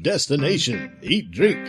Destination Eat Drink.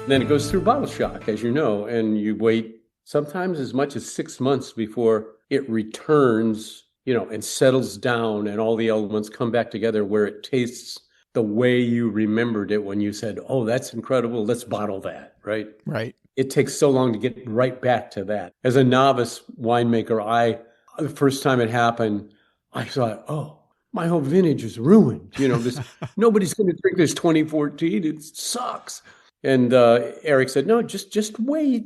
Then it goes through bottle shock, as you know, and you wait sometimes as much as 6 months before it returns, and settles down and all the elements come back together where it tastes the way you remembered it when you said, oh, that's incredible, let's bottle that, right? Right. It takes so long to get right back to that. As a novice winemaker, the first time it happened, I thought, oh, my whole vintage is ruined. Nobody's going to drink this 2014. It sucks. And Eric said, no, just wait.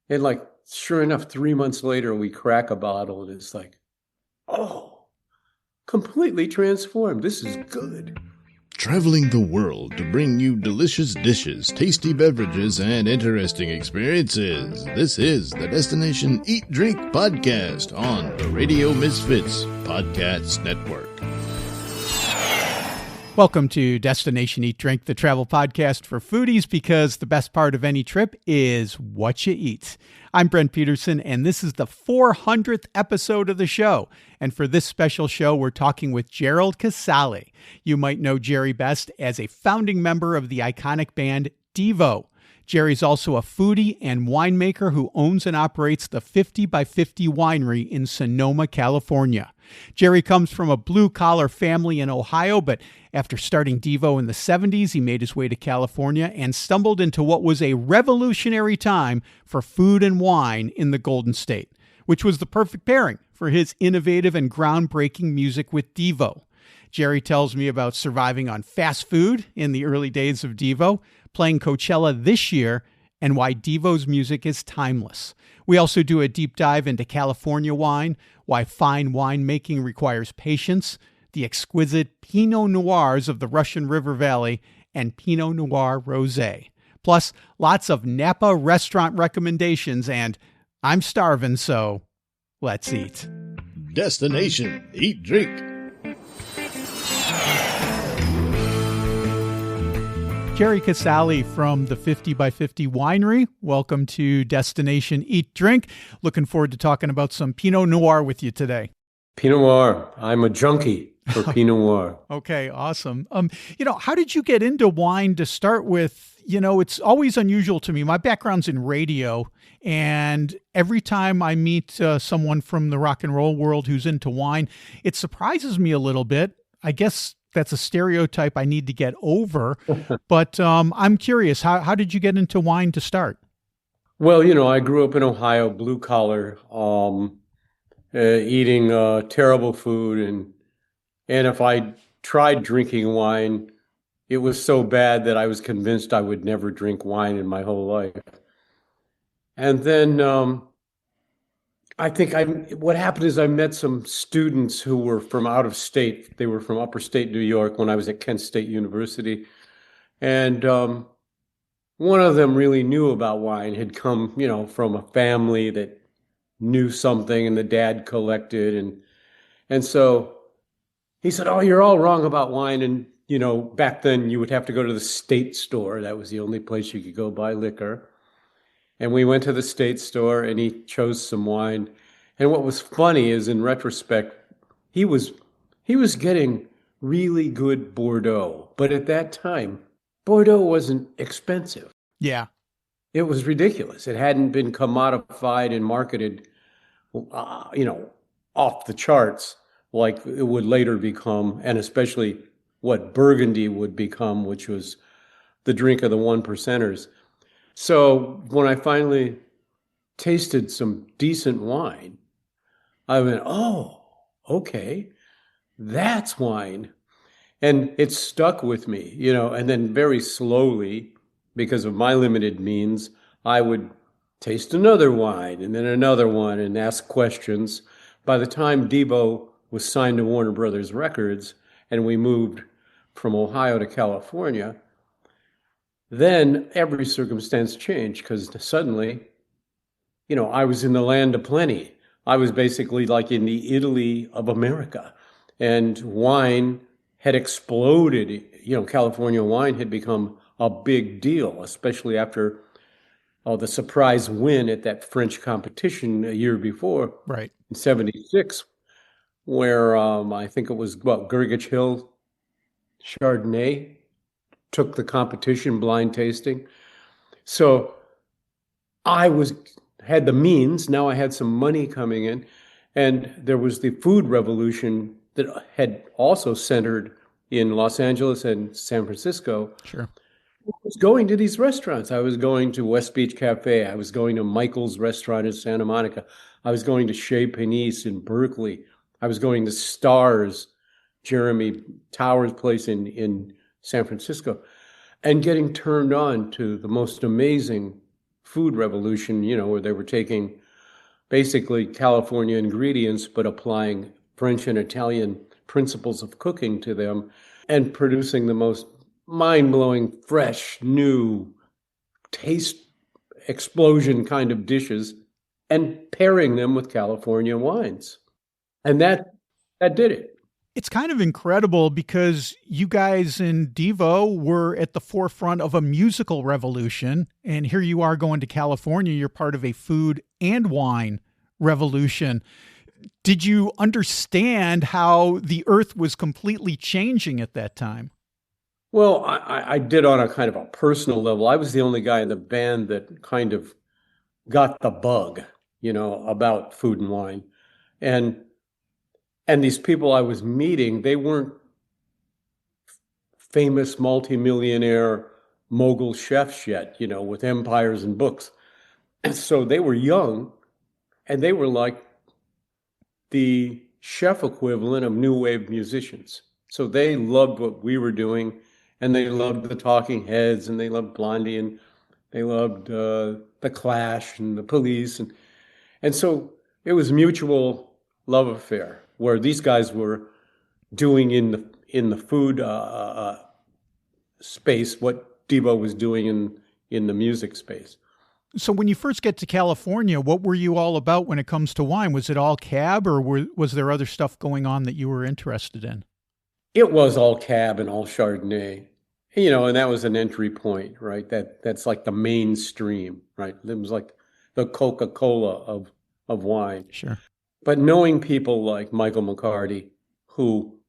And sure enough, 3 months later, we crack a bottle and it's like, oh, completely transformed. This is good. Traveling the world to bring you delicious dishes, tasty beverages, and interesting experiences. This is the Destination Eat Drink podcast on the Radio Misfits Podcast Network. Welcome to Destination Eat Drink, the travel podcast for foodies, because the best part of any trip is what you eat. I'm Brent Peterson, and this is the 400th episode of the show. And for this special show, we're talking with Gerald Casale. You might know Jerry best as a founding member of the iconic band Devo. Jerry's also a foodie and winemaker who owns and operates the 50 by 50 Winery in Sonoma, California. Jerry comes from a blue-collar family in Ohio, but after starting Devo in the 70s, he made his way to California and stumbled into what was a revolutionary time for food and wine in the Golden State, which was the perfect pairing for his innovative and groundbreaking music with Devo. Jerry tells me about surviving on fast food in the early days of Devo, playing Coachella this year, and why Devo's music is timeless. We also do a deep dive into California wine, why fine winemaking requires patience, the exquisite Pinot Noirs of the Russian River Valley, and Pinot Noir Rosé. Plus, lots of Napa restaurant recommendations, and I'm starving, so let's eat. Destination Eat Drink. Gerald Casale from the 50 by 50 Winery. Welcome to Destination Eat Drink. Looking forward to talking about some Pinot Noir with you today. Pinot Noir. I'm a junkie for Pinot Noir. Okay, awesome. How did you get into wine to start with? It's always unusual to me. My background's in radio, and every time I meet someone from the rock and roll world who's into wine, it surprises me a little bit. I guess that's a stereotype I need to get over. But I'm curious, how did you get into wine to start? Well, I grew up in Ohio, blue collar, eating terrible food. And if I tried drinking wine, it was so bad that I was convinced I would never drink wine in my whole life. And then I think what happened is I met some students who were from out of state. They were from upstate New York when I was at Kent State University. And one of them really knew about wine, had come, from a family that knew something, and the dad collected. And so he said, oh, you're all wrong about wine. And, back then you would have to go to the state store. That was the only place you could go buy liquor. And we went to the state store and he chose some wine. And what was funny is, in retrospect, he was getting really good Bordeaux. But at that time, Bordeaux wasn't expensive. Yeah. It was ridiculous. It hadn't been commodified and marketed, off the charts like it would later become, and especially what Burgundy would become, which was the drink of the one percenters. So when I finally tasted some decent wine, I went, oh, okay, that's wine. And it stuck with me, and then very slowly, because of my limited means, I would taste another wine and then another one and ask questions. By the time Devo was signed to Warner Brothers Records and we moved from Ohio to California, then every circumstance changed, because suddenly, I was in the land of plenty. I was basically like in the Italy of America, and wine had exploded. California wine had become a big deal, especially after the surprise win at that French competition a year before. Right. In 76, where I think it was, Gurgich Hill Chardonnay took the competition blind tasting. So had the means. Now I had some money coming in, and there was the food revolution that had also centered in Los Angeles and San Francisco. Sure. I was going to these restaurants. I was going to West Beach Cafe. I was going to Michael's restaurant in Santa Monica. I was going to Chez Panisse in Berkeley. I was going to Stars, Jeremy Towers' place in San Francisco, and getting turned on to the most amazing food revolution, where they were taking basically California ingredients, but applying French and Italian principles of cooking to them and producing the most mind-blowing, fresh, new, taste explosion kind of dishes and pairing them with California wines. And that did it. It's kind of incredible because you guys in Devo were at the forefront of a musical revolution. And here you are going to California. You're part of a food and wine revolution. Did you understand how the earth was completely changing at that time? Well, I did on a kind of a personal level. I was the only guy in the band that kind of got the bug, about food and wine. And these people I was meeting, they weren't famous multimillionaire mogul chefs yet, with empires and books. And so they were young, and they were like the chef equivalent of new wave musicians. So they loved what we were doing, and they loved the Talking Heads, and they loved Blondie, and they loved the Clash and the Police, and so it was a mutual love affair where these guys were doing in the food space what Devo was doing in the music space. So when you first get to California, what were you all about when it comes to wine? Was it all cab, or was there other stuff going on that you were interested in? It was all cab and all Chardonnay, and that was an entry point, right? That's like the mainstream, right? It was like the Coca-Cola of wine. Sure. But knowing people like Michael McCarty, who,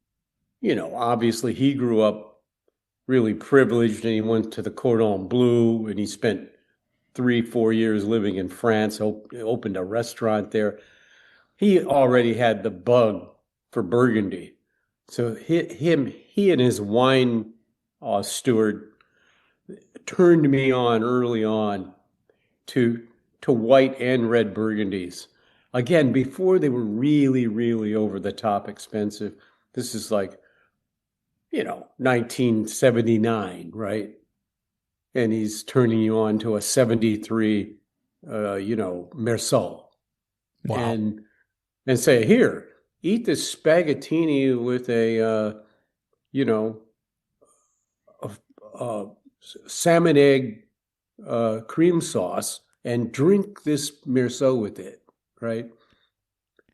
obviously he grew up really privileged, and he went to the Cordon Bleu, and he spent 3-4 years living in France, opened a restaurant there. He already had the bug for Burgundy. So he and his wine steward turned me on early on to white and red Burgundies. Again, before they were really, really over the top expensive. This is like, 1979, right? And he's turning you on to a 73, Meursault. Wow. And say, here, eat this spaghettini with a salmon egg cream sauce and drink this Meursault with it, right?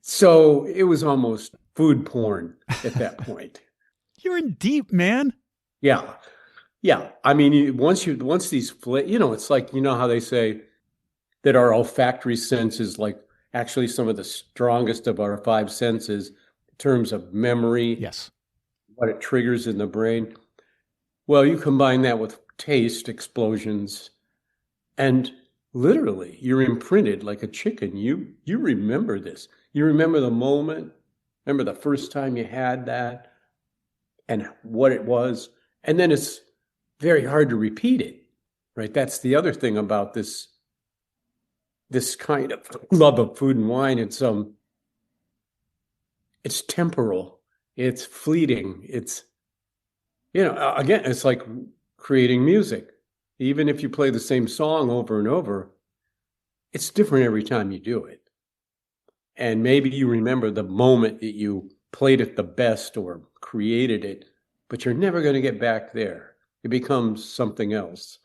So it was almost food porn at that point. You're in deep, man. Yeah. Yeah. I mean, once these, it's like, how they say that our olfactory sense is like actually some of the strongest of our five senses in terms of memory. Yes. What it triggers in the brain. Well, you combine that with taste explosions, and literally you're imprinted like a chicken. You remember this. You remember the moment, remember the first time you had that and what it was. And then it's very hard to repeat it, right? That's the other thing about this kind of love of food and wine. It's temporal, it's fleeting. It's, again, it's like creating music. Even if you play the same song over and over, it's different every time you do it. And maybe you remember the moment that you played it the best or created it, but you're never going to get back there. It becomes something else.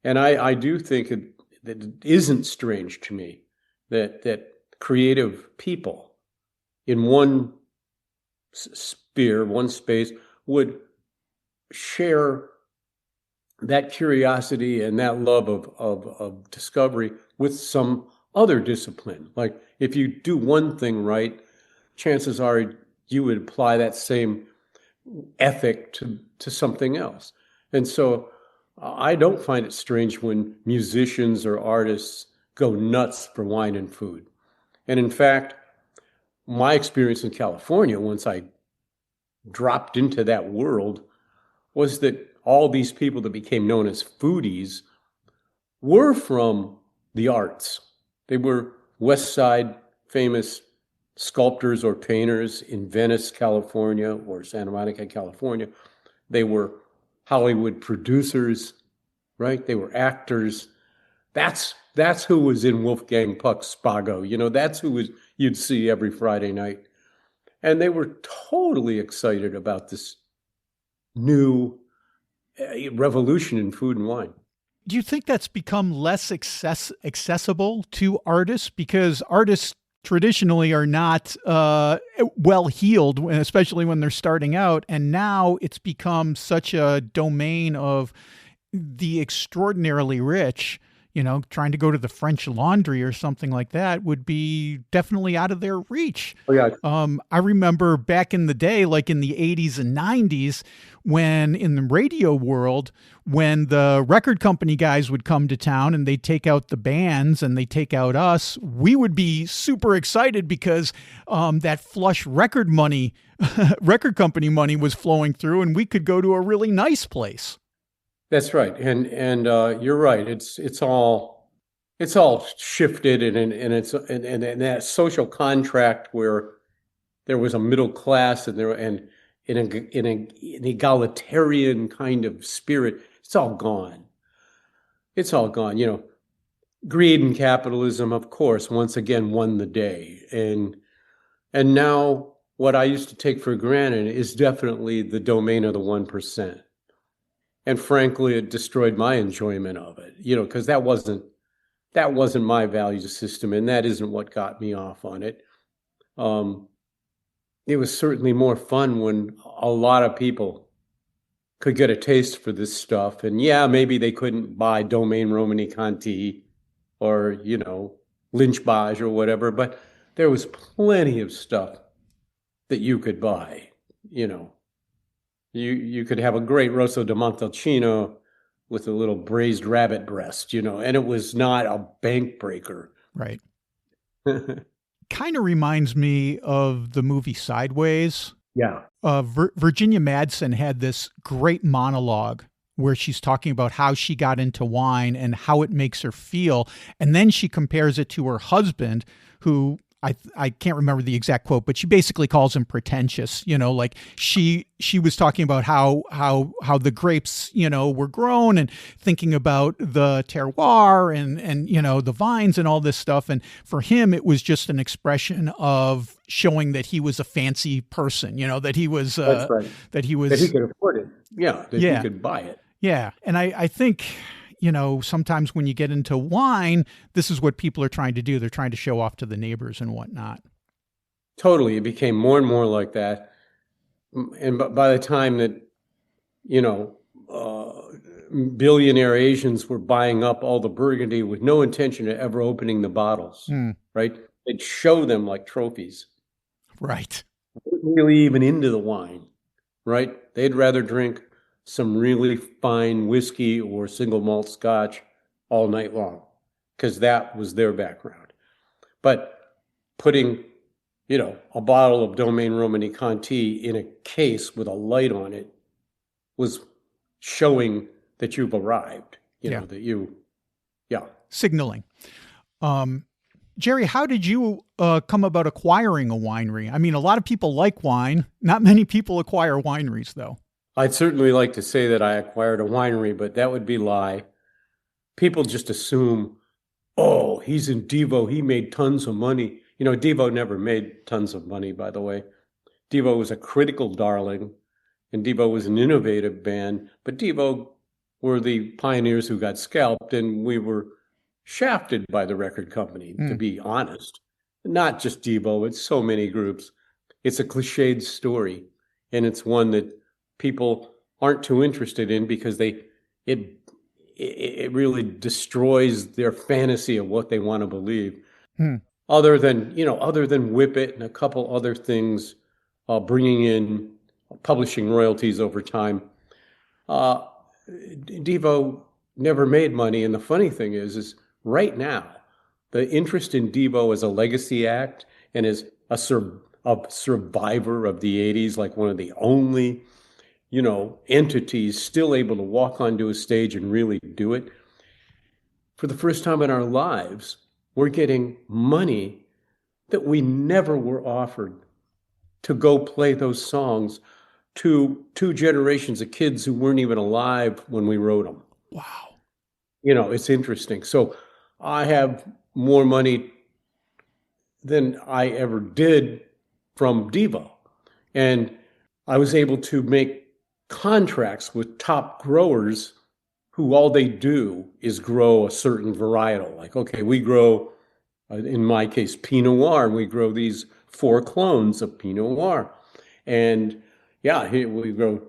And I do think that it isn't strange to me that creative people in one sphere, one space, would share that curiosity and that love of discovery with some other discipline. Like if you do one thing right, chances are you would apply that same ethic to something else. And so I don't find it strange when musicians or artists go nuts for wine and food. And in fact, my experience in California, once I dropped into that world, was that all these people that became known as foodies were from the arts. They were West Side famous sculptors or painters in Venice, California, or Santa Monica, California. They were Hollywood producers, right? They were actors. That's who was in Wolfgang Puck's Spago. That's who you'd see every Friday night. And they were totally excited about this new revolution in food and wine. Do you think that's become less accessible to artists? Because artists traditionally are not well-heeled, especially when they're starting out. And now it's become such a domain of the extraordinarily rich. Trying to go to the French Laundry or something like that would be definitely out of their reach. Oh, yeah. I remember back in the day, like in the 80s and 90s, when in the radio world, when the record company guys would come to town and they'd take out the bands and they'd take out us, we would be super excited because that flush record company money was flowing through and we could go to a really nice place. That's right, and you're right. It's all shifted, and that social contract where there was a middle class and in an egalitarian kind of spirit, it's all gone. It's all gone. Greed and capitalism, of course, once again won the day, and now what I used to take for granted is definitely the domain of the 1%. And frankly, it destroyed my enjoyment of it, because that wasn't my value system, and that isn't what got me off on it. It was certainly more fun when a lot of people could get a taste for this stuff. And yeah, maybe they couldn't buy Domaine Romani Conti or, Lynch Bage or whatever, but there was plenty of stuff that you could buy, You could have a great Rosso di Montalcino with a little braised rabbit breast, and it was not a bank breaker. Right. Kind of reminds me of the movie Sideways. Yeah. Virginia Madsen had this great monologue where she's talking about how she got into wine and how it makes her feel. And then she compares it to her husband, who I can't remember the exact quote, but she basically calls him pretentious, like she was talking about how the grapes, were grown and thinking about the terroir and the vines and all this stuff. And for him, it was just an expression of showing that he was a fancy person, that he was, That's right. that he could afford it. Yeah. He could buy it. Yeah. And I think, sometimes when you get into wine, this is what people are trying to do. They're trying to show off to the neighbors and whatnot. Totally. It became more and more like that. And by the time that, billionaire Asians were buying up all the Burgundy with no intention of ever opening the bottles, right? They'd show them like trophies. Right. They weren't really even into the wine, right? They'd rather drink some really fine whiskey or single malt scotch all night long because that was their background. But putting, a bottle of Domaine Romani Conti in a case with a light on it was showing that you've arrived, Signaling. Jerry, how did you come about acquiring a winery? I mean, a lot of people like wine. Not many people acquire wineries, though. I'd certainly like to say that I acquired a winery, but that would be a lie. People just assume, oh, he's in Devo. He made tons of money. Devo never made tons of money, by the way. Devo was a critical darling, and Devo was an innovative band. But Devo were the pioneers who got scalped, and we were shafted by the record company, to be honest. Not just Devo, it's so many groups. It's a cliched story, and it's one that people aren't too interested in because it really destroys their fantasy of what they want to believe. other than Whip It and a couple other things, bringing in publishing royalties over time. Devo never made money. And the funny thing is right now, the interest in Devo as a legacy act and as a survivor of the 80s, like one of the only, entities still able to walk onto a stage and really do it. For the first time in our lives, we're getting money that we never were offered to go play those songs to two generations of kids who weren't even alive when we wrote them. Wow. It's interesting. So I have more money than I ever did from Devo. And I was able to make contracts with top growers who all they do is grow a certain varietal. Like, okay, we grow, in my case, Pinot Noir, and we grow these 4 clones of Pinot Noir. And yeah, we grow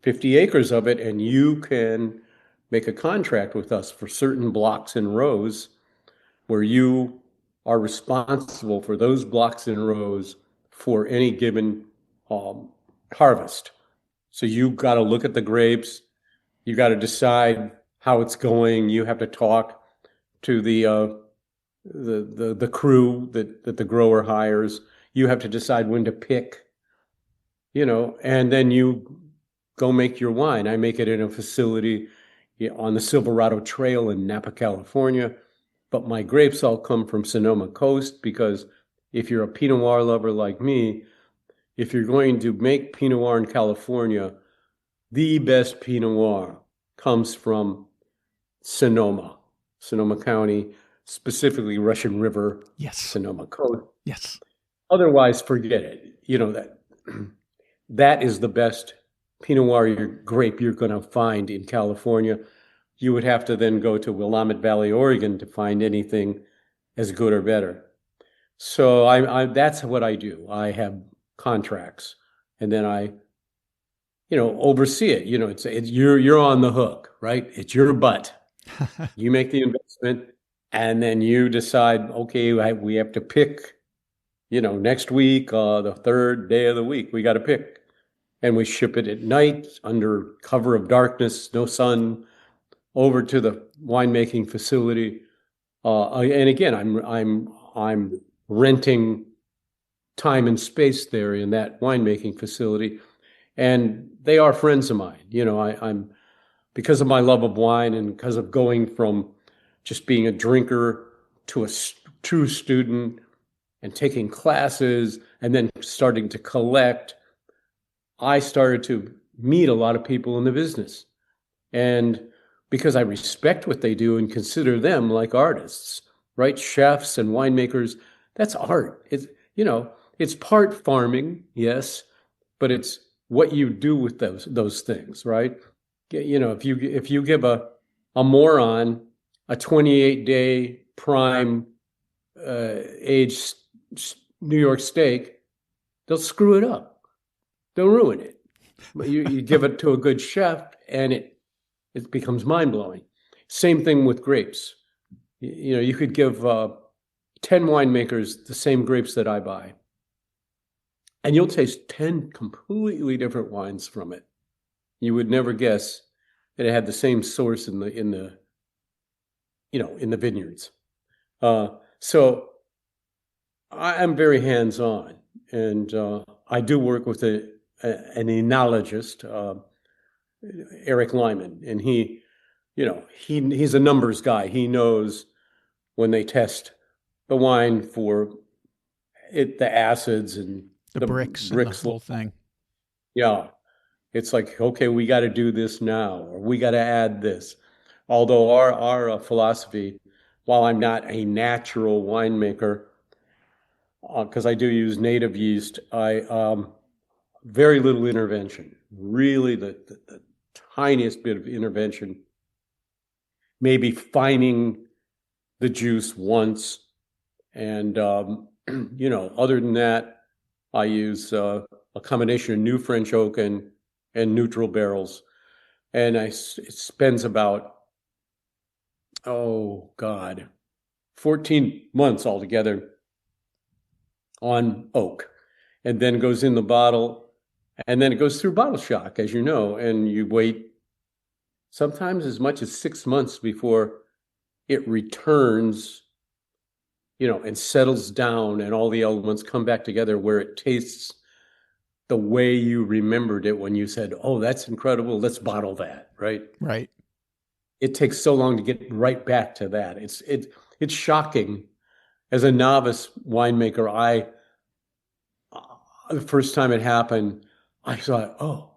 50 acres of it, and you can make a contract with us for certain blocks and rows where you are responsible for those blocks and rows for any given harvest. So you got to look at the grapes. You got to decide how it's going. You have to talk to the crew that the grower hires. You have to decide when to pick, and then you go make your wine. I make it in a facility on the Silverado Trail in Napa, California. But my grapes all come from Sonoma Coast, because if you're a Pinot Noir lover like me, if you're going to make Pinot Noir in California, the best Pinot Noir comes from Sonoma County, specifically Russian River, yes, Sonoma Coast. Yes. Otherwise, forget it. That is the best Pinot Noir grape you're going to find in California. You would have to then go to Willamette Valley, Oregon to find anything as good or better. So that's what I do. I have contracts, and then I, oversee it. You're on the hook, right? It's your butt. You make the investment, and then you decide, okay, we have to pick, next week, the 3rd day of the week, we got to pick. And we ship it at night under cover of darkness, no sun, over to the winemaking facility. And again, I'm renting time and space there in that winemaking facility. And they are friends of mine. I'm because of my love of wine and because of going from just being a drinker to a true student and taking classes and then starting to collect, I started to meet a lot of people in the business. And because I respect what they do and consider them like artists, right? Chefs and winemakers, that's art. It's part farming, yes, but it's what you do with those things, right? If you give a moron a 28-day prime aged New York steak, they'll screw it up. They'll ruin it. But you give it to a good chef, and it becomes mind-blowing. Same thing with grapes. You could give 10 winemakers the same grapes that I buy, and you'll taste 10 completely different wines from it. You would never guess that it had the same source in the vineyards. So I'm very hands-on, and I do work with an enologist, Eric Lyman, and he's a numbers guy. He knows when they test the wine for the acids and the bricks and the whole thing. Yeah. It's like, okay, we got to do this now, or we got to add this. Although our philosophy, while I'm not a natural winemaker, because I do use native yeast, I very little intervention. Really, the tiniest bit of intervention. Maybe fining the juice once, and other than that, I use a combination of new French oak and neutral barrels, and it spends about 14 months altogether on oak, and then goes in the bottle, and then it goes through bottle shock, as you know, and you wait sometimes as much as 6 months before it returns, and settles down, and all the elements come back together where it tastes the way you remembered it when you said, "Oh, that's incredible. Let's bottle that." Right? Right. It takes so long to get right back to that. It's shocking. As a novice winemaker, the first time it happened, I thought, "Oh,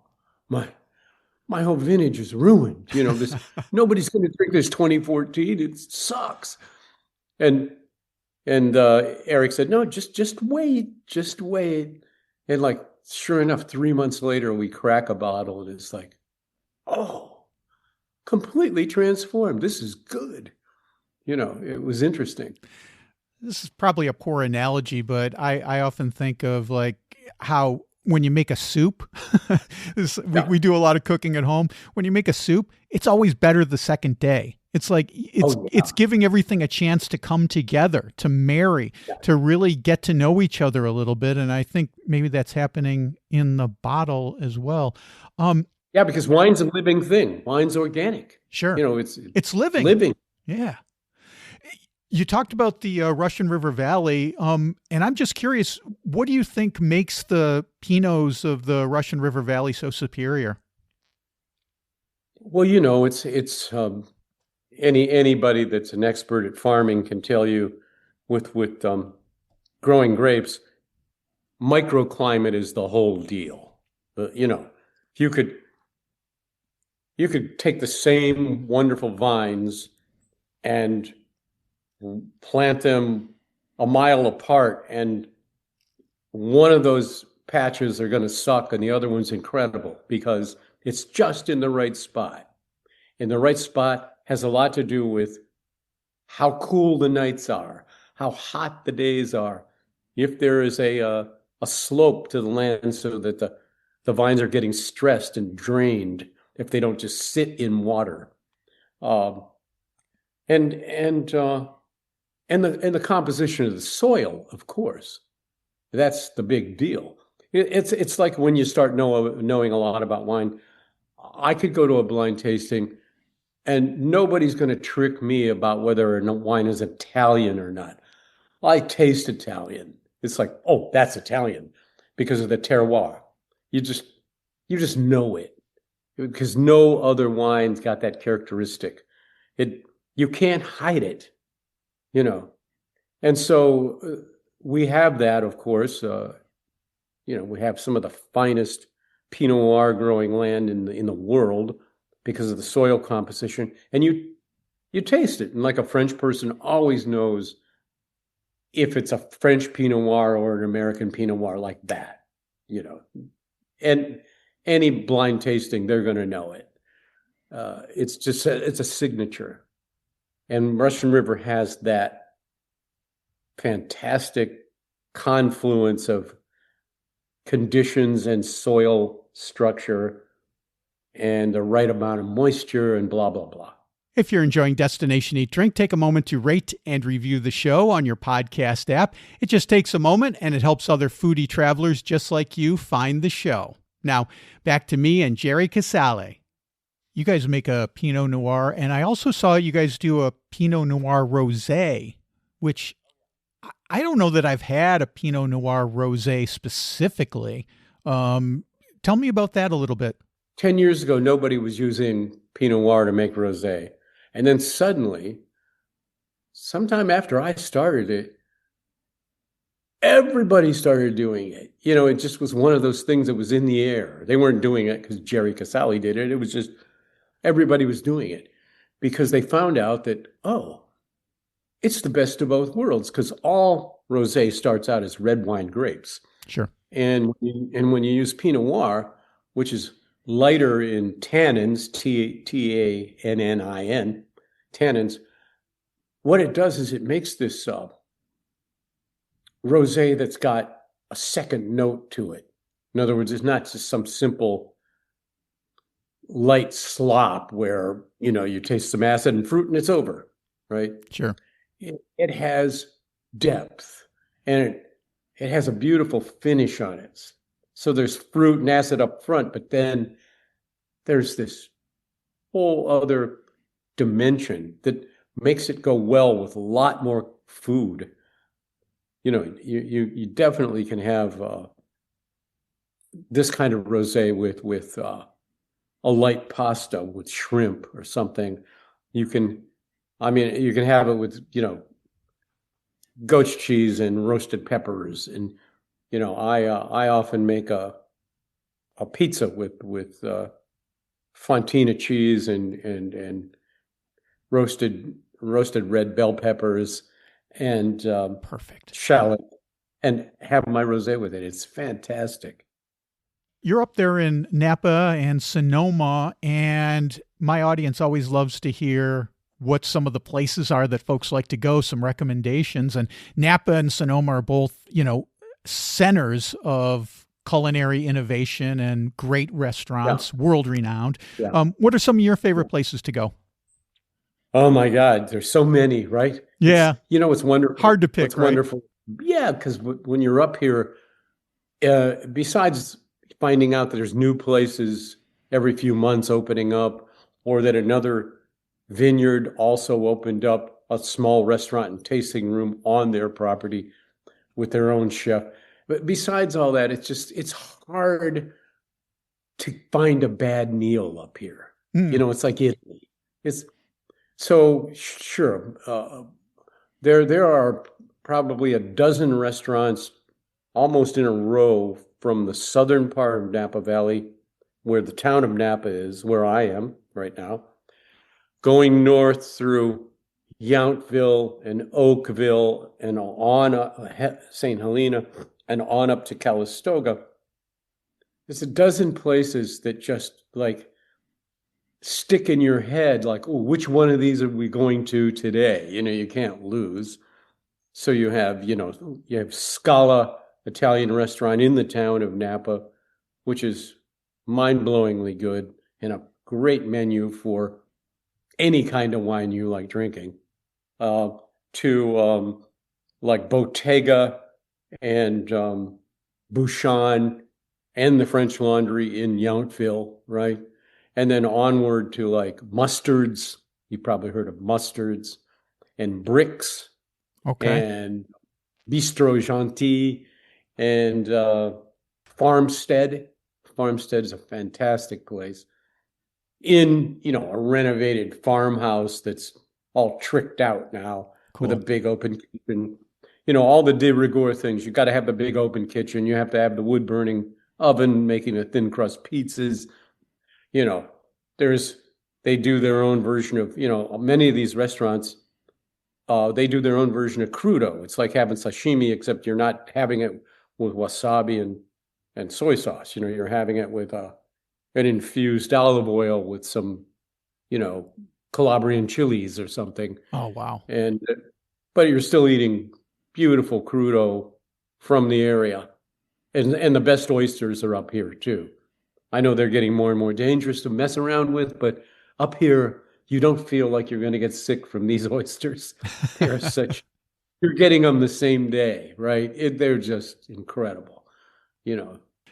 my whole vintage is ruined. This nobody's going to drink this 2014. It sucks." And Eric said, "No, just wait, just wait." And like, sure enough, 3 months later, we crack a bottle, and it's like, "Oh, completely transformed. This is good." It was interesting. This is probably a poor analogy, but I often think of like how when you make a soup, we do a lot of cooking at home. When you make a soup, it's always better the second day. It's like it's giving everything a chance to come together, to marry, to really get to know each other a little bit. And I think maybe that's happening in the bottle as well. Yeah, because wine's a living thing. Wine's organic. Sure. It's living. Living. Yeah. You talked about the Russian River Valley, and I'm just curious, what do you think makes the Pinots of the Russian River Valley so superior? Well, it's anybody that's an expert at farming can tell you with growing grapes, microclimate is the whole deal. You could take the same wonderful vines and plant them a mile apart, and one of those patches are going to suck and the other one's incredible because it's just in the right spot. And the right spot has a lot to do with how cool the nights are, how hot the days are, if there is a slope to the land so that the vines are getting stressed and drained, if they don't just sit in water. And the composition of the soil, of course, that's the big deal. It's like when you start knowing a lot about wine. I could go to a blind tasting, and nobody's going to trick me about whether a wine is Italian or not. I taste Italian. It's like, oh, that's Italian because of the terroir. You just know it because no other wine's got that characteristic. You can't hide it. And so we have that, of course. We have some of the finest Pinot Noir growing land in the world because of the soil composition, and you taste it. And like a French person always knows if it's a French Pinot Noir or an American Pinot Noir like that. And any blind tasting, they're going to know it. It's a signature. And Russian River has that fantastic confluence of conditions and soil structure and the right amount of moisture and blah, blah, blah. If you're enjoying Destination Eat Drink, take a moment to rate and review the show on your podcast app. It just takes a moment and it helps other foodie travelers just like you find the show. Now, back to me and Gerald Casale. You guys make a Pinot Noir, and I also saw you guys do a Pinot Noir Rosé, which I don't know that I've had a Pinot Noir Rosé specifically. Tell me about that a little bit. 10 years ago, nobody was using Pinot Noir to make rosé. And then suddenly, sometime after I started it, everybody started doing it. It just was one of those things that was in the air. They weren't doing it because Gerald Casale did it. It was just everybody was doing it because they found out that, oh, it's the best of both worlds because all rosé starts out as red wine grapes. Sure. And when you use Pinot Noir, which is lighter in tannins, Tannin, tannins, what it does is it makes this rosé that's got a second note to it. In other words, it's not just some simple light slop where, you taste some acid and fruit and it's over, right? Sure. It has depth and it has a beautiful finish on it. So there's fruit and acid up front, but then there's this whole other dimension that makes it go well with a lot more food. You definitely can have this kind of rosé with a light pasta with shrimp or something. You can have it with, goat's cheese and roasted peppers. And, I often make a pizza with fontina cheese and roasted red bell peppers and perfect shallot, and have my rosé with it. It's fantastic. You're up there in Napa and Sonoma, and my audience always loves to hear what some of the places are that folks like to go, some recommendations. And Napa and Sonoma are both, centers of culinary innovation and great restaurants, world-renowned. Yeah. What are some of your favorite places to go? Oh my God, there's so many, right? Yeah. It's wonderful. Hard to pick, It's wonderful. Yeah, because when you're up here, besides finding out that there's new places every few months opening up, or that another vineyard also opened up a small restaurant and tasting room on their property with their own chef. But besides all that, it's hard to find a bad meal up here. It's like Italy. It's so sure. There are probably a dozen restaurants almost in a row from the southern part of Napa Valley, where the town of Napa is, where I am right now, going north through Yountville and Oakville and on St. Helena and on up to Calistoga. There's a dozen places that just like stick in your head, like, oh, which one of these are we going to today? You can't lose. So you have Scala Italian restaurant in the town of Napa, which is mind-blowingly good and a great menu for any kind of wine you like drinking, to like Bottega and Bouchon and the French Laundry in Yountville, right? And then onward to like Mustards. You've probably heard of Mustards, and Bricks, okay, and Bistro Gentil, and Farmstead. Farmstead is a fantastic place in, a renovated farmhouse that's all tricked out now. Cool. With a big open kitchen. All the de rigueur things. You got to have the big open kitchen. You have to have the wood burning oven making the thin crust pizzas. They do their own version of, many of these restaurants, they do their own version of crudo. It's like having sashimi, except you're not having it with wasabi and soy sauce. You're having it with an infused olive oil with some, Calabrian chilies or something. Oh, wow. But you're still eating beautiful crudo from the area. And the best oysters are up here too. I know they're getting more and more dangerous to mess around with, but up here, you don't feel like you're going to get sick from these oysters. You're getting them the same day, right? They're just incredible,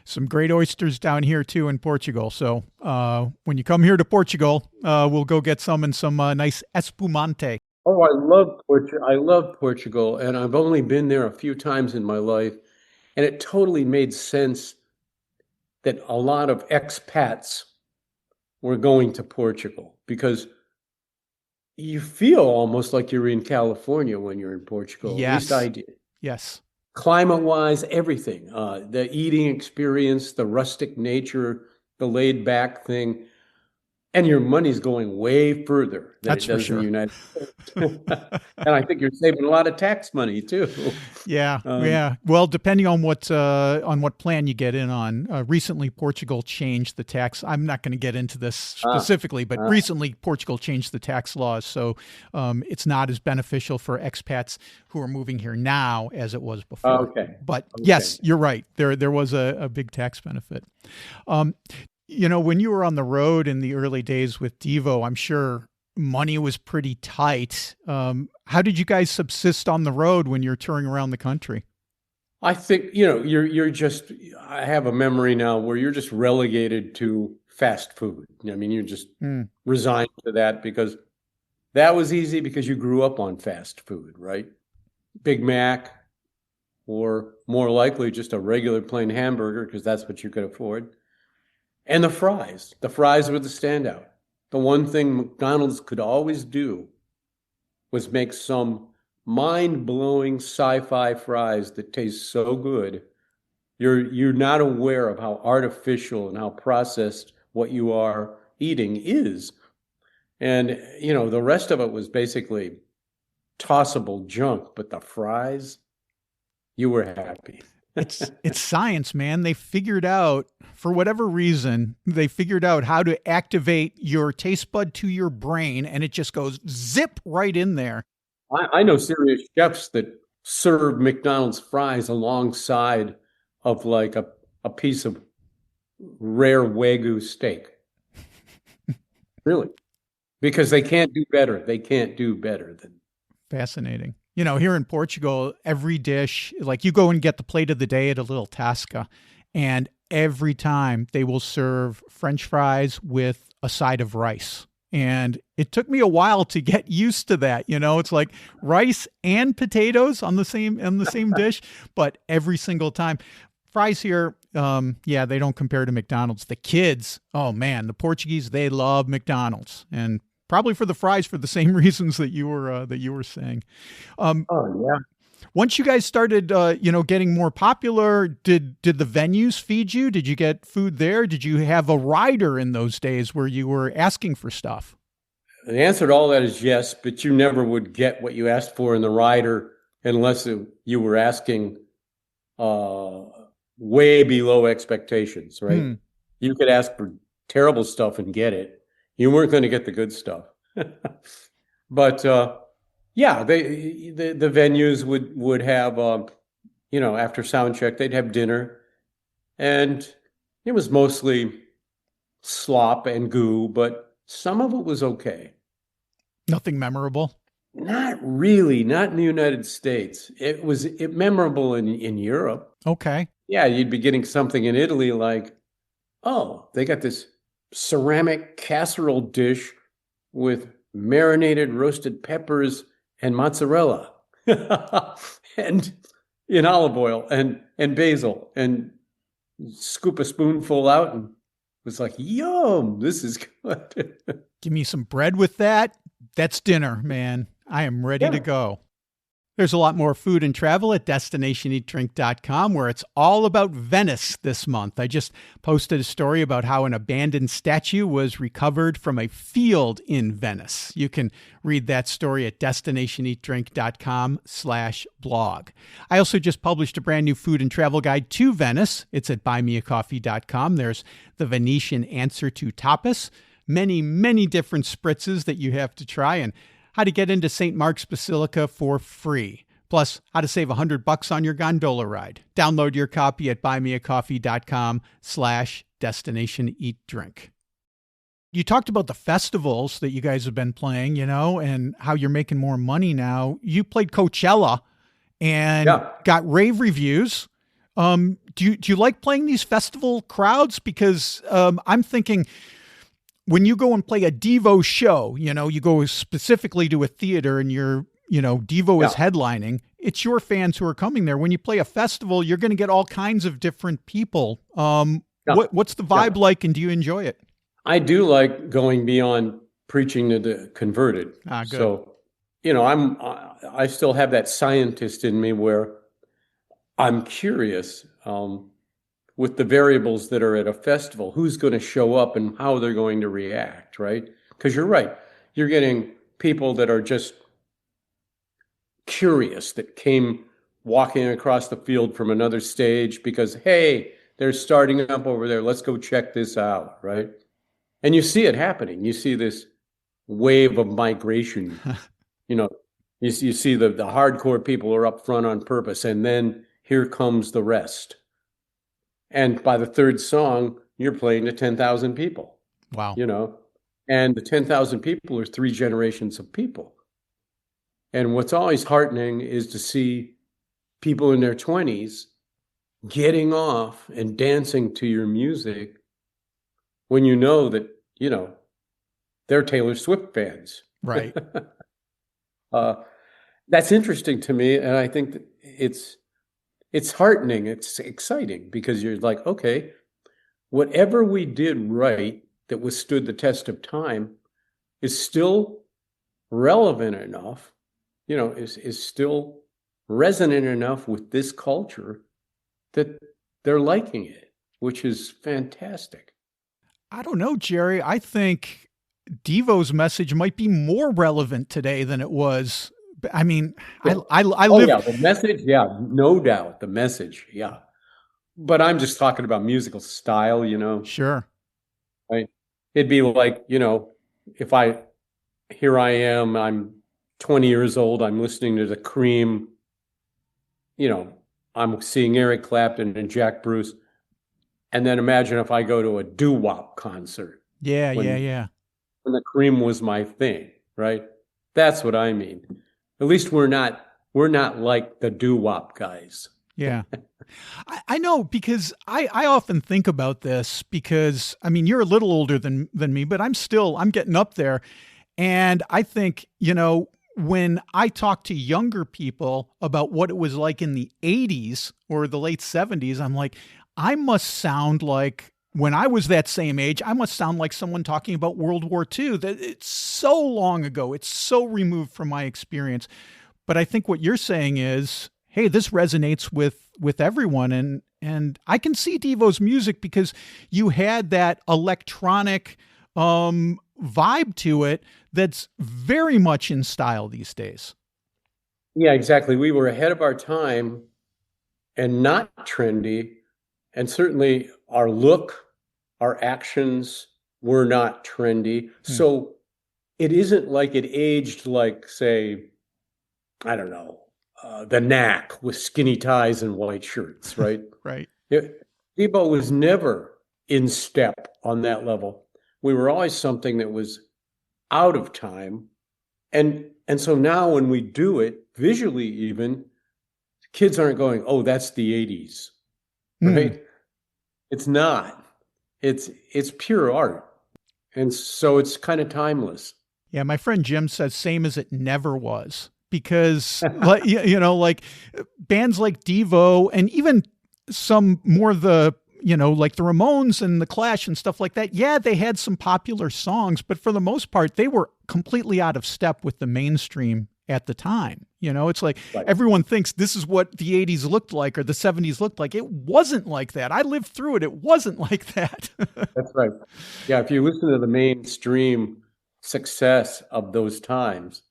Some great oysters down here too in Portugal. So when you come here to Portugal, we'll go get some and some nice espumante. Oh, I love Portugal, and I've only been there a few times in my life, and it totally made sense that a lot of expats were going to Portugal, because you feel almost like you're in California when you're in Portugal. Yes. At least I did. Yes. Climate-wise, everything. The eating experience, the rustic nature, the laid-back thing. And your money's going way further than That's it does for sure. in the United States. And I think you're saving a lot of tax money too. Yeah, yeah. Well, depending on what plan you get in on. Recently, Portugal changed the tax. I'm not going to get into this specifically, but recently Portugal changed the tax laws, so it's not as beneficial for expats who are moving here now as it was before. Okay. But yes, you're right. There was a big tax benefit. When you were on the road in the early days with Devo, I'm sure money was pretty tight. How did you guys subsist on the road when you're touring around the country? I think, you're just, I have a memory now where you're just relegated to fast food. I mean, you're just resigned to that because that was easy because you grew up on fast food, right? Big Mac, or more likely just a regular plain hamburger because that's what you could afford. And the fries. The fries were the standout. The one thing McDonald's could always do was make some mind-blowing sci-fi fries that taste so good. You're not aware of how artificial and how processed what you are eating is. And, the rest of it was basically tossable junk, but the fries, you were happy. It's science, man. They figured out, for whatever reason, they figured out how to activate your taste bud to your brain, and it just goes zip right in there. I know serious chefs that serve McDonald's fries alongside of like a piece of rare Wagyu steak. Really. Because they can't do better. They can't do better than. Fascinating. Here in Portugal, every dish, like you go and get the plate of the day at a little Tasca, and every time they will serve French fries with a side of rice. And it took me a while to get used to that. It's like rice and potatoes on the same dish, but every single time. Fries here, they don't compare to McDonald's. The kids, oh man, the Portuguese, they love McDonald's, and probably for the fries for the same reasons that you were saying. Yeah. Once you guys started, getting more popular, did the venues feed you? Did you get food there? Did you have a rider in those days where you were asking for stuff? The answer to all that is yes, but you never would get what you asked for in the rider unless you were asking way below expectations, right? You could ask for terrible stuff and get it. You weren't going to get the good stuff. But the venues would have, after sound check, they'd have dinner. And it was mostly slop and goo, but some of it was okay. Nothing memorable? Not really, not in the United States. It was memorable in Europe. Okay. Yeah, you'd be getting something in Italy like, oh, they got this ceramic casserole dish with marinated roasted peppers and mozzarella and in olive oil and basil, and scoop a spoonful out and it was like, yum, this is good. Give me some bread with that. That's dinner, man. I am ready to go. There's a lot more food and travel at destinationeatdrink.com, where it's all about Venice this month. I just posted a story about how an abandoned statue was recovered from a field in Venice. You can read that story at destinationeatdrink.com/blog. I also just published a brand new food and travel guide to Venice. It's at buymeacoffee.com. There's the Venetian answer to tapas, many, many different spritzes that you have to try, and how to get into St. Mark's Basilica for free. Plus, how to save $100 on your gondola ride. Download your copy at buymeacoffee.com/destinationeatdrink. You talked about the festivals that you guys have been playing, and how you're making more money now. You played Coachella and got rave reviews. Do you like playing these festival crowds? Because I'm thinking, when you go and play a Devo show, you go specifically to a theater and Devo is headlining. It's your fans who are coming there. When you play a festival, you're going to get all kinds of different people. What's the vibe like, and do you enjoy it? I do like going beyond preaching to the converted. Good. So, I still have that scientist in me where I'm curious. With the variables that are at a festival, who's going to show up and how they're going to react, right? Because you're right. You're getting people that are just curious, that came walking across the field from another stage because, hey, they're starting up over there. Let's go check this out, right? And you see it happening. You see this wave of migration. You see the hardcore people are up front on purpose, and then here comes the rest. And by the third song, you're playing to 10,000 people. Wow. And the 10,000 people are 3 generations of people. And what's always heartening is to see people in their 20s getting off and dancing to your music when you know that, they're Taylor Swift fans. Right. That's interesting to me. And I think that it's heartening. It's exciting because you're like, okay, whatever we did right that withstood the test of time is still relevant enough, is still resonant enough with this culture that they're liking it, which is fantastic. I don't know, Jerry. I think Devo's message might be more relevant today than it was. I mean, yeah. I live. Yeah, the message. Yeah, no doubt. The message. Yeah. But I'm just talking about musical style, Sure. Right. It'd be like, if here I am, I'm 20 years old, I'm listening to the Cream, I'm seeing Eric Clapton and Jack Bruce. And then imagine if I go to a doo-wop concert. Yeah. When the Cream was my thing, right? That's what I mean. At least we're not like the doo-wop guys. Yeah. I know, because I often think about this because, I mean, you're a little older than me, but I'm getting up there. And I think, when I talk to younger people about what it was like in the 80s or the late 70s, I'm like, I must sound like, when I was that same age, I must sound like someone talking about World War II. That it's so long ago. It's so removed from my experience. But I think what you're saying is, hey, this resonates with everyone. And I can see Devo's music because you had that electronic vibe to it that's very much in style these days. Yeah, exactly. We were ahead of our time and not trendy. And certainly our look, our actions were not trendy. So it isn't like it aged like, say, I don't know, the Knack with skinny ties and white shirts, right? Right. Devo was never in step on that level. We were always something that was out of time. And so now when we do it, visually even, kids aren't going, oh, that's the 80s, right? It's not. It's pure art. And so it's kind of timeless. Yeah, my friend Jim says same as it never was. Because, like bands like Devo and even some more like the Ramones and the Clash and stuff like that. Yeah, they had some popular songs, but for the most part, they were completely out of step with the mainstream at the time. It's like Everyone thinks this is what the 80s looked like or the 70s looked like. It wasn't like that. I lived through it. It wasn't like that. That's right. Yeah, if you listen to the mainstream success of those times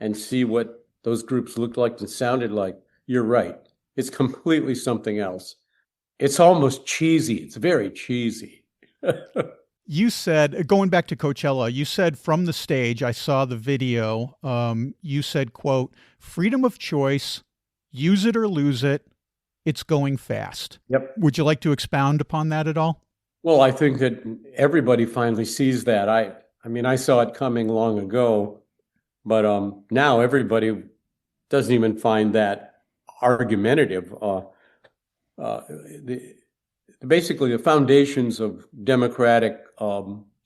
and see what those groups looked like and sounded like, you're right. It's completely something else. It's almost cheesy. It's very cheesy. You said, going back to Coachella, you said from the stage, I saw the video, you said, quote, freedom of choice, use it or lose it, it's going fast. Yep. Would you like to expound upon that at all? Well, I think that everybody finally sees that. I mean, I saw it coming long ago, but now everybody doesn't even find that argumentative. Basically, the foundations of democratic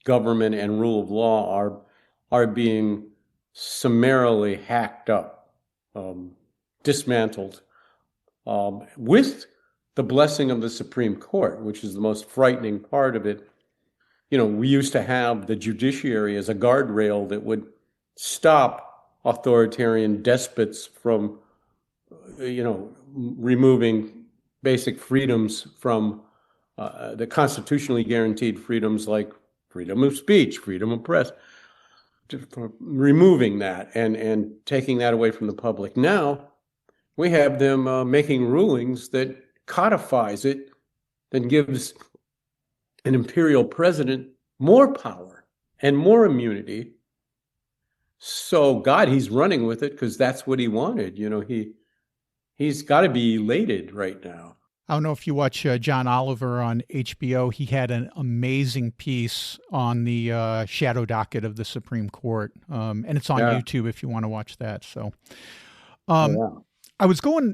government and rule of law are being summarily hacked up, dismantled, with the blessing of the Supreme Court, which is the most frightening part of it. We used to have the judiciary as a guardrail that would stop authoritarian despots from, removing basic freedoms from the constitutionally guaranteed freedoms like freedom of speech, freedom of press, removing that and taking that away from the public. Now we have them making rulings that codifies it, that gives an imperial president more power and more immunity. So God, he's running with it because that's what he wanted. He's got to be elated right now. I don't know if you watch John Oliver on HBO. He had an amazing piece on the shadow docket of the Supreme Court. And it's on YouTube if you want to watch that. So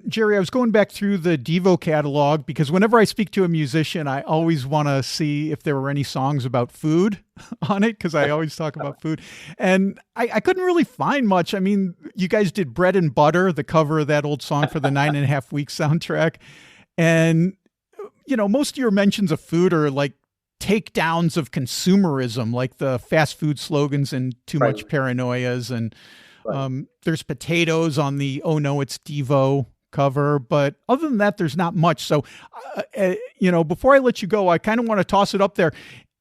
Jerry, I was going back through the Devo catalog because whenever I speak to a musician, I always want to see if there were any songs about food on it, because I always talk about food. And I couldn't really find much. I mean, you guys did Bread and Butter, the cover of that old song for the 9.5 Weeks soundtrack. And, most of your mentions of food are like takedowns of consumerism, like the fast food slogans and Too Much Paranoias. And there's potatoes on the Oh No, It's Devo cover. But other than that, there's not much. So, before I let you go, I kind of want to toss it up there.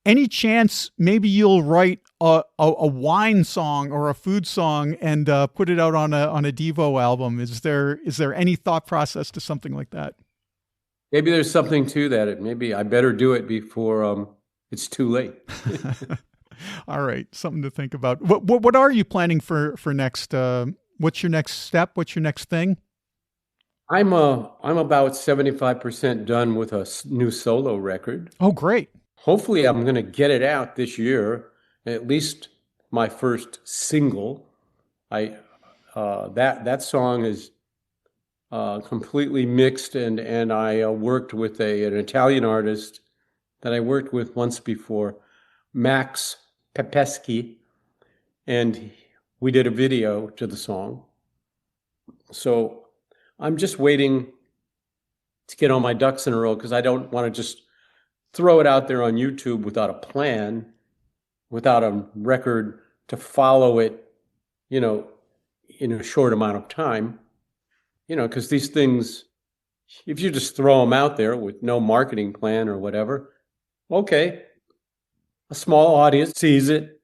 Any chance maybe you'll write a wine song or a food song and put it out on a Devo album? Is there any thought process to something like that? Maybe there's something to that. Maybe I better do it before it's too late. All right, something to think about. What are you planning for next? What's your next step? What's your next thing? I'm about 75% done with a new solo record. Oh, great! Hopefully, I'm going to get it out this year. At least my first single. That song is completely mixed, and I worked with an Italian artist that I worked with once before, Max Pepeschi, and we did a video to the song. So I'm just waiting to get all my ducks in a row, because I don't want to just throw it out there on YouTube without a plan, without a record to follow it, in a short amount of time. Because these things, if you just throw them out there with no marketing plan or whatever, okay, a small audience sees it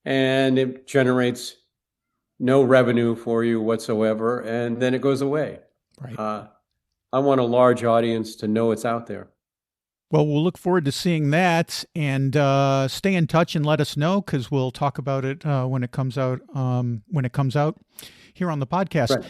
and it generates no revenue for you whatsoever, and then it goes away. Right. I want a large audience to know it's out there. Well, we'll look forward to seeing that, and stay in touch and let us know, because we'll talk about it when it comes out. Here on the podcast. Right.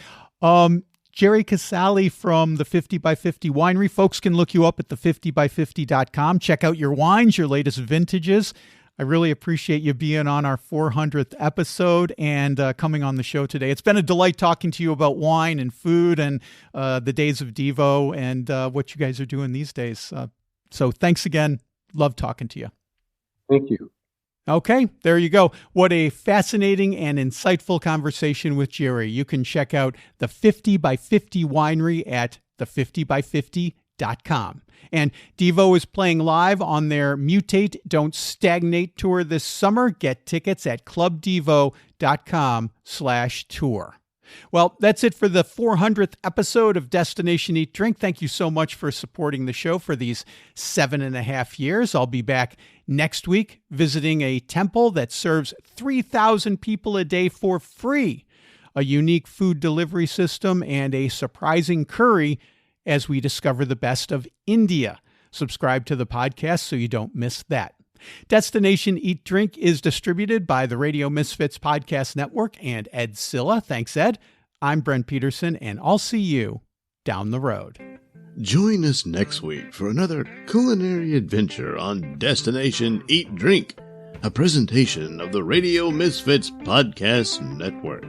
Gerald Casale from the 50 by 50 Winery. Folks can look you up at the50by50.com. Check out your wines, your latest vintages. I really appreciate you being on our 400th episode and coming on the show today. It's been a delight talking to you about wine and food and the days of Devo and what you guys are doing these days. So thanks again. Love talking to you. Thank you. Okay, there you go. What a fascinating and insightful conversation with Jerry. You can check out the 50 by 50 Winery at the50by50.com. And Devo is playing live on their Mutate, Don't Stagnate tour this summer. Get tickets at clubdevo.com/tour. Well, that's it for the 400th episode of Destination Eat Drink. Thank you so much for supporting the show for these 7.5 years. I'll be back next week visiting a temple that serves 3,000 people a day for free, a unique food delivery system, and a surprising curry as we discover the best of India. Subscribe to the podcast so you don't miss that. Destination Eat Drink is distributed by the Radio Misfits Podcast Network and Ed Silla. Thanks, Ed. I'm Brent Peterson, and I'll see you down the road. Join us next week for another culinary adventure on Destination Eat Drink, a presentation of the Radio Misfits Podcast Network.